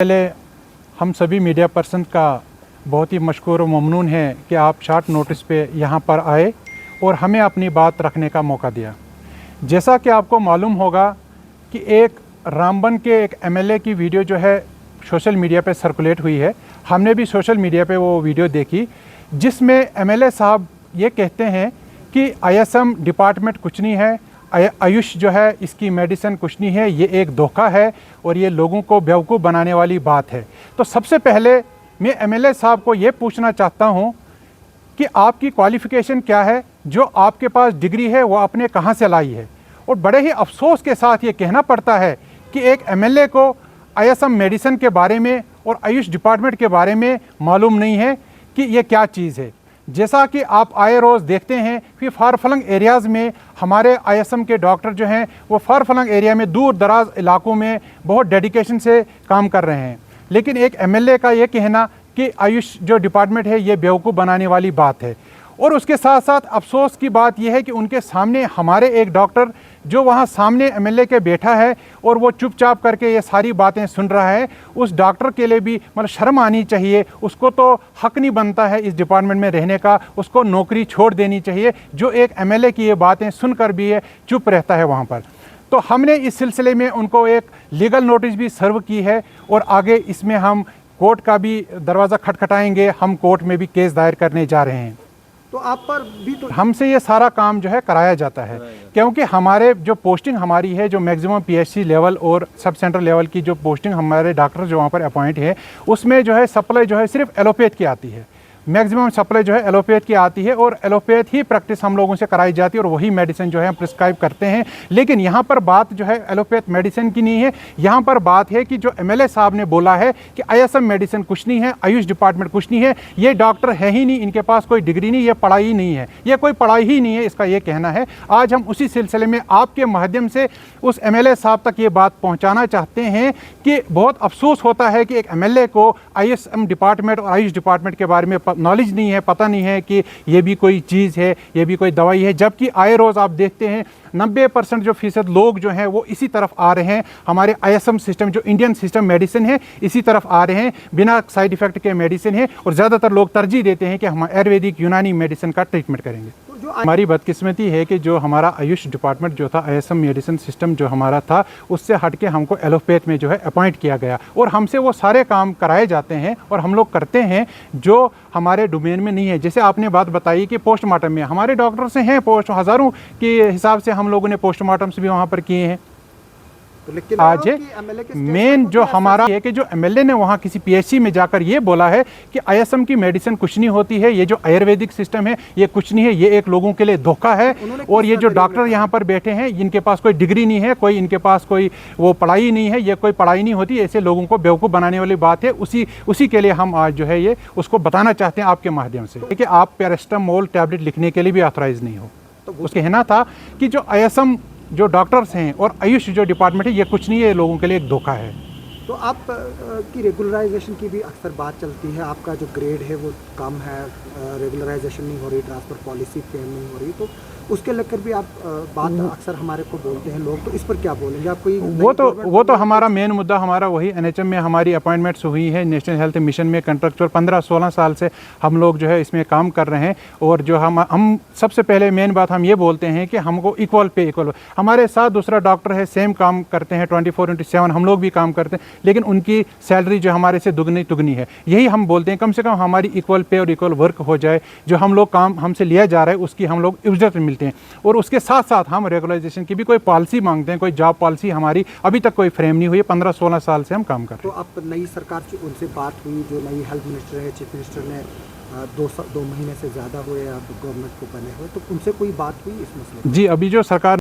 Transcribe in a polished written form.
पहले हम सभी मीडिया पर्सन का बहुत ही मशकूर और ममनून है कि आप शॉर्ट नोटिस पे यहाँ पर आए और हमें अपनी बात रखने का मौका दिया। जैसा कि आपको मालूम होगा कि एक रामबन के एक एमएलए की वीडियो जो है सोशल मीडिया पे सर्कुलेट हुई है। हमने भी सोशल मीडिया पे वो वीडियो देखी, जिसमें एमएलए साहब ये कहते हैं कि आईएसएम डिपार्टमेंट कुछ नहीं है, आयुष जो है इसकी मेडिसिन कुछ नहीं है, ये एक धोखा है और ये लोगों को बेवकूफ़ बनाने वाली बात है। तो सबसे पहले मैं एमएलए साहब को ये पूछना चाहता हूँ कि आपकी क्वालिफ़िकेशन क्या है, जो आपके पास डिग्री है वो आपने कहाँ से लाई है। और बड़े ही अफसोस के साथ ये कहना पड़ता है कि एक एमएलए को आईएसएम मेडिसिन के बारे में और आयुष डिपार्टमेंट के बारे में मालूम नहीं है कि ये क्या चीज़ है। जैसा कि आप आए रोज़ देखते हैं कि फार फ्लंग एरियाज़ में हमारे आईएसएम के डॉक्टर जो हैं वो फार फ्लंग एरिया में दूर दराज इलाकों में बहुत डेडिकेशन से काम कर रहे हैं, लेकिन एक एमएलए का ये कहना कि आयुष जो डिपार्टमेंट है ये बेवकूफ़ बनाने वाली बात है। और उसके साथ साथ अफसोस की बात यह है कि उनके सामने हमारे एक डॉक्टर जो वहाँ सामने एमएलए के बैठा है और वो चुपचाप करके ये सारी बातें सुन रहा है, उस डॉक्टर के लिए भी मतलब शर्म आनी चाहिए। उसको तो हक नहीं बनता है इस डिपार्टमेंट में रहने का, उसको नौकरी छोड़ देनी चाहिए जो एक एमएलए की ये बातें सुनकर भी ये चुप रहता है वहाँ पर। तो हमने इस सिलसिले में उनको एक लीगल नोटिस भी सर्व की है और आगे इसमें हम कोर्ट का भी दरवाज़ा खटखटाएंगे। हम कोर्ट में भी केस दायर करने जा रहे हैं। तो आप पर भी तो हमसे ये सारा काम जो है कराया जाता है, क्योंकि हमारे जो पोस्टिंग हमारी है, जो मैक्सिमम पीएचसी लेवल और सब सेंटर लेवल की जो पोस्टिंग हमारे डॉक्टर जो वहाँ पर अपॉइंट है, उसमें जो है सप्लाई जो है सिर्फ एलोपैथ की आती है। मैक्सिमम सप्लाई जो है एलोपैथ की आती है और एलोपैथ ही प्रैक्टिस हम लोगों से कराई जाती है और वही मेडिसिन जो है हम प्रिस्क्राइब करते हैं। लेकिन यहाँ पर बात जो है एलोपैथ मेडिसिन की नहीं है, यहाँ पर बात है कि जो एमएलए साहब ने बोला है कि आईएसएम मेडिसिन कुछ नहीं है, आयुष डिपार्टमेंट कुछ नहीं है, ये डॉक्टर है ही नहीं, इनके पास कोई डिग्री नहीं, ये पढ़ाई ही नहीं है, ये कोई पढ़ाई ही नहीं है, इसका ये कहना है। आज हम उसी सिलसिले में आपके माध्यम से उस एमएलए साहब तक ये बात पहुँचाना चाहते हैं कि बहुत अफसोस होता है कि एक एमएलए को आईएसएम डिपार्टमेंट और आयुष डिपार्टमेंट के बारे में नॉलेज नहीं है, पता नहीं है कि ये भी कोई चीज़ है, ये भी कोई दवाई है। जबकि आए रोज़ आप देखते हैं 90% जो फीसद लोग जो हैं वो इसी तरफ आ रहे हैं, हमारे आईएसएम सिस्टम जो इंडियन सिस्टम मेडिसिन है इसी तरफ आ रहे हैं, बिना साइड इफ़ेक्ट के मेडिसिन है। और ज़्यादातर लोग तरजीह देते हैं कि हम आयुर्वेदिक यूनानी मेडिसिन का ट्रीटमेंट करेंगे। हमारी बदकिस्मती है कि जो हमारा आयुष डिपार्टमेंट जो था, आईएसएम मेडिसिन सिस्टम जो हमारा था, उससे हट के हमको एलोपैथ में जो है अपॉइंट किया गया और हमसे वो सारे काम कराए जाते हैं और हम लोग करते हैं जो हमारे डोमेन में नहीं है। जैसे आपने बात बताई कि पोस्टमार्टम में हमारे डॉक्टर से हैं, पोस्ट हज़ारों के हिसाब से हम लोगों ने पोस्टमार्टम्स भी वहाँ पर किए हैं। तो लेकिन आज मेन जो हमारा है कि जो एमएलए ने वहाँ किसी पीएचसी में जाकर ये बोला है कि आईएसएम की मेडिसिन कुछ नहीं होती है, ये जो आयुर्वेदिक सिस्टम है ये कुछ नहीं है, ये एक लोगों के लिए धोखा है। और ये जो डॉक्टर यहाँ पर बैठे हैं इनके पास कोई डिग्री नहीं है, कोई इनके पास कोई वो पढ़ाई नहीं है, ये कोई पढ़ाई नहीं होती, ऐसे लोगों को बेवकूफ़ बनाने वाली बात है। उसी के लिए हम आज जो है ये उसको बताना चाहते हैं आपके माध्यम से कि आप पैरास्टामोल टैबलेट लिखने के लिए भी ऑथराइज नहीं हो। तो उसका कहना था कि जो आईएसएम जो डॉक्टर्स हैं और आयुष जो डिपार्टमेंट है ये कुछ नहीं है, लोगों के लिए एक धोखा है। तो आप की रेगुलराइजेशन की भी अक्सर बात चलती है, आपका जो ग्रेड है वो कम है, रेगुलराइजेशन नहीं हो रही, ट्रांसफ़र पॉलिसी फ्रेम नहीं हो रही, तो उसके लेकर भी आप बात अक्सर हमारे को बोलते हैं लोग। तो इस पर क्या बोलेंगे आप? कोई वो तो हमारा मेन मुद्दा हमारा वही एनएचएम में हमारी अपॉइंटमेंट्स हुई है, नेशनल हेल्थ मिशन में कंट्रैक्चुअल 15-16 साल से हम लोग जो है इसमें काम कर रहे हैं। और जो हम सबसे पहले मेन बात हम ये बोलते हैं कि हमको इक्वल पे इक्वल, हमारे साथ दूसरा डॉक्टर है, सेम काम करते हैं 24/7 हम लोग भी काम करते हैं, लेकिन उनकी सैलरी जो हमारे से दुगनी तुगनी है। यही हम बोलते हैं कम से कम हमारी इक्वल पे और इक्वल वर्क हो जाए, जो हम लोग काम हमसे लिया जा रहा है उसकी हम लोग इज्जत मिलते हैं। और उसके साथ साथ हम रेगुलराइजेशन की भी कोई पॉलिसी मांगते हैं, कोई जॉब पॉलिसी हमारी अभी तक कोई फ्रेम नहीं हुई है। 15-16 साल से हम काम कर रहे हैं। तो अब नई सरकार से उनसे बात हुई, जो नई हेल्थ मिनिस्टर है, चीफ मिनिस्टर ने 2 महीने से ज़्यादा हुए अब गवर्नमेंट को बने हुए, तो उनसे कोई बात हुई इस मसले में? जी, अभी जो सरकार